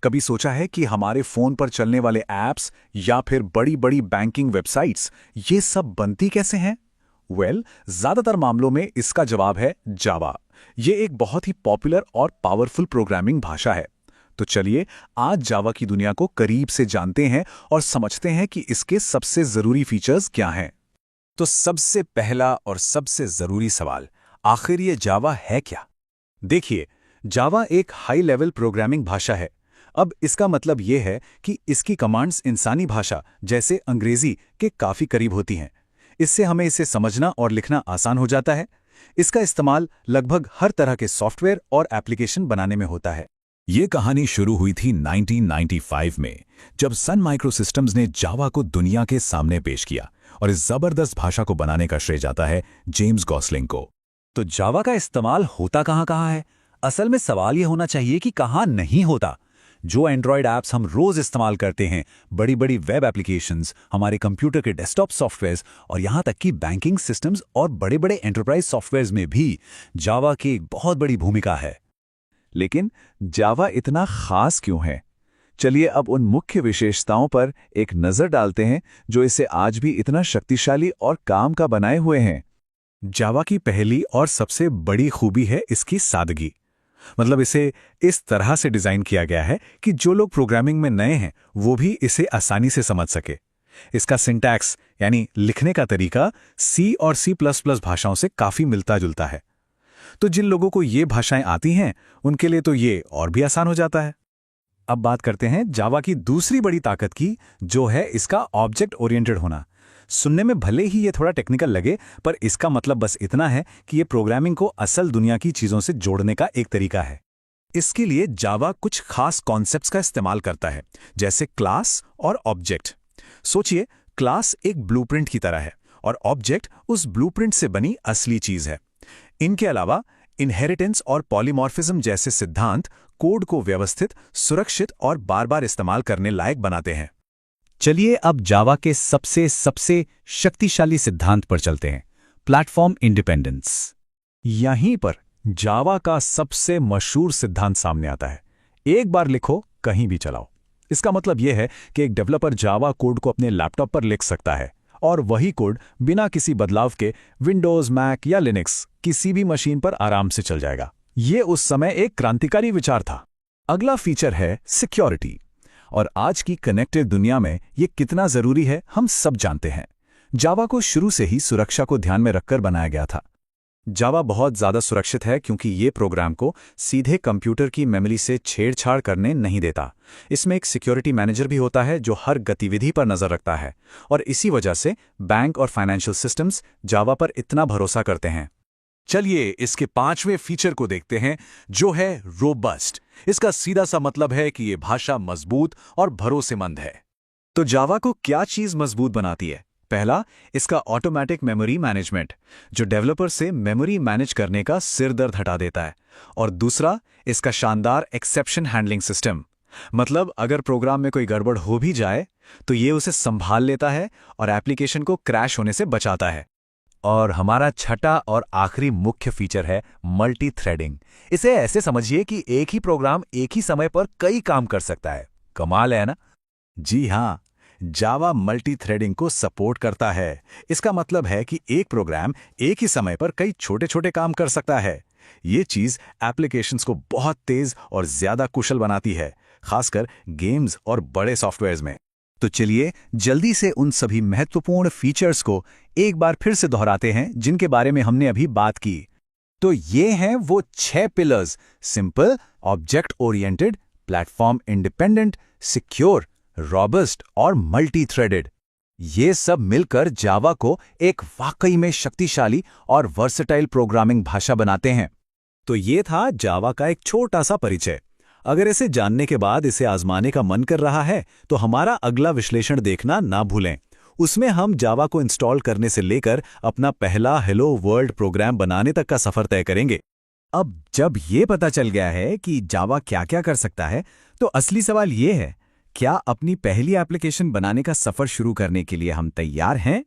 कभी सोचा है कि हमारे फोन पर चलने वाले ऐप्स या फिर बड़ी बड़ी बैंकिंग वेबसाइट्स ये सब बनती कैसे हैं? ज्यादातर मामलों में इसका जवाब है जावा। ये एक बहुत ही पॉपुलर और पावरफुल प्रोग्रामिंग भाषा है। तो चलिए आज जावा की दुनिया को करीब से जानते हैं और समझते हैं कि इसके सबसे जरूरी फीचर्स क्या हैं। तो सबसे पहला और सबसे जरूरी सवाल, आखिर ये जावा है क्या? देखिए, जावा एक हाई लेवल प्रोग्रामिंग भाषा है। अब इसका मतलब ये है कि इसकी कमांड्स इंसानी भाषा जैसे अंग्रेजी के काफी करीब होती हैं। इससे हमें इसे समझना और लिखना आसान हो जाता है। इसका इस्तेमाल लगभग हर तरह के सॉफ्टवेयर और एप्लीकेशन बनाने में होता है। ये कहानी शुरू हुई थी 1995 में, जब सन माइक्रोसिस्टम्स ने जावा को दुनिया के सामने पेश किया, और इस जबरदस्त भाषा को बनाने का श्रेय जाता है जेम्स गॉसलिंग को। तो जावा का इस्तेमाल होता कहाँ है? असल में सवाल ये होना चाहिए कि कहाँ नहीं होता। जो एंड्रॉयड ऐप्स हम रोज इस्तेमाल करते हैं, बड़ी बड़ी वेब एप्लीकेशंस, हमारे कंप्यूटर के डेस्कटॉप सॉफ्टवेयर्स और यहाँ तक कि बैंकिंग सिस्टम्स और बड़े बड़े एंटरप्राइज सॉफ्टवेयर्स में भी जावा की एक बहुत बड़ी भूमिका है। लेकिन जावा इतना खास क्यों है? चलिए अब उन मुख्य विशेषताओं पर एक नजर डालते हैं जो इसे आज भी इतना शक्तिशाली और काम का बनाए हुए हैं। जावा की पहली और सबसे बड़ी खूबी है इसकी सादगी। मतलब इसे इस तरह से डिजाइन किया गया है कि जो लोग प्रोग्रामिंग में नए हैं वो भी इसे आसानी से समझ सके। इसका सिंटैक्स यानी लिखने का तरीका सी और C++ भाषाओं से काफी मिलता जुलता है। तो जिन लोगों को ये भाषाएं आती हैं उनके लिए तो ये और भी आसान हो जाता है। अब बात करते हैं जावा की दूसरी बड़ी ताकत की, जो है इसका ऑब्जेक्ट ओरिएंटेड होना। सुनने में भले ही ये थोड़ा टेक्निकल लगे, पर इसका मतलब बस इतना है कि ये प्रोग्रामिंग को असल दुनिया की चीजों से जोड़ने का एक तरीका है। इसके लिए जावा कुछ खास कॉन्सेप्ट्स का इस्तेमाल करता है, जैसे क्लास और ऑब्जेक्ट। सोचिए, क्लास एक ब्लूप्रिंट की तरह है और ऑब्जेक्ट उस ब्लूप्रिंट से बनी असली चीज है। इनके अलावा इनहेरिटेंस और पॉलीमॉर्फिज्म जैसे सिद्धांत कोड को व्यवस्थित, सुरक्षित और बार बार इस्तेमाल करने लायक बनाते हैं। चलिए अब जावा के सबसे शक्तिशाली सिद्धांत पर चलते हैं, प्लेटफॉर्म इंडिपेंडेंस। यहीं पर जावा का सबसे मशहूर सिद्धांत सामने आता है, एक बार लिखो कहीं भी चलाओ। इसका मतलब यह है कि एक डेवलपर जावा कोड को अपने लैपटॉप पर लिख सकता है और वही कोड बिना किसी बदलाव के विंडोज, मैक या लिनक्स किसी भी मशीन पर आराम से चल जाएगा। ये उस समय एक क्रांतिकारी विचार था। अगला फीचर है सिक्योरिटी, और आज की कनेक्टेड दुनिया में ये कितना जरूरी है हम सब जानते हैं। जावा को शुरू से ही सुरक्षा को ध्यान में रखकर बनाया गया था। जावा बहुत ज्यादा सुरक्षित है क्योंकि ये प्रोग्राम को सीधे कंप्यूटर की मेमोरी से छेड़छाड़ करने नहीं देता। इसमें एक सिक्योरिटी मैनेजर भी होता है जो हर गतिविधि पर नजर रखता है, और इसी वजह से बैंक और फाइनेंशियल सिस्टम्स जावा पर इतना भरोसा करते हैं। चलिए इसके पांचवें फीचर को देखते हैं, जो है रोबस्ट। इसका सीधा सा मतलब है कि ये भाषा मजबूत और भरोसेमंद है। तो जावा को क्या चीज मजबूत बनाती है? पहला, इसका ऑटोमेटिक मेमोरी मैनेजमेंट, जो डेवलपर से मेमोरी मैनेज करने का सिर दर्द हटा देता है। और दूसरा, इसका शानदार एक्सेप्शन हैंडलिंग सिस्टम। मतलब अगर प्रोग्राम में कोई गड़बड़ हो भी जाए तो ये उसे संभाल लेता है और एप्लीकेशन को क्रैश होने से बचाता है। और हमारा छठा और आखिरी मुख्य फीचर है मल्टी थ्रेडिंग। इसे ऐसे समझिए कि एक ही प्रोग्राम एक ही समय पर कई काम कर सकता है। कमाल है ना? जी हाँ, जावा मल्टी थ्रेडिंग को सपोर्ट करता है। इसका मतलब है कि एक प्रोग्राम एक ही समय पर कई छोटे छोटे काम कर सकता है। ये चीज एप्लीकेशंस को बहुत तेज और ज्यादा कुशल बनाती है, खासकर गेम्स और बड़े सॉफ्टवेयर्स में। तो चलिए जल्दी से उन सभी महत्वपूर्ण फीचर्स को एक बार फिर से दोहराते हैं जिनके बारे में हमने अभी बात की। तो ये हैं वो 6 pillars: simple, object oriented, platform independent, secure, robust और मल्टी थ्रेडेड। ये सब मिलकर जावा को एक वाकई में शक्तिशाली और वर्सेटाइल प्रोग्रामिंग भाषा बनाते हैं। तो ये था जावा का एक छोटा सा परिचय। अगर इसे जानने के बाद इसे आजमाने का मन कर रहा है तो हमारा अगला विश्लेषण देखना ना भूलें। उसमें हम जावा को इंस्टॉल करने से लेकर अपना पहला हेलो वर्ल्ड प्रोग्राम बनाने तक का सफर तय करेंगे। अब जब ये पता चल गया है कि जावा क्या क्या कर सकता है, तो असली सवाल ये है, क्या अपनी पहली एप्लीकेशन बनाने का सफर शुरू करने के लिए हम तैयार हैं?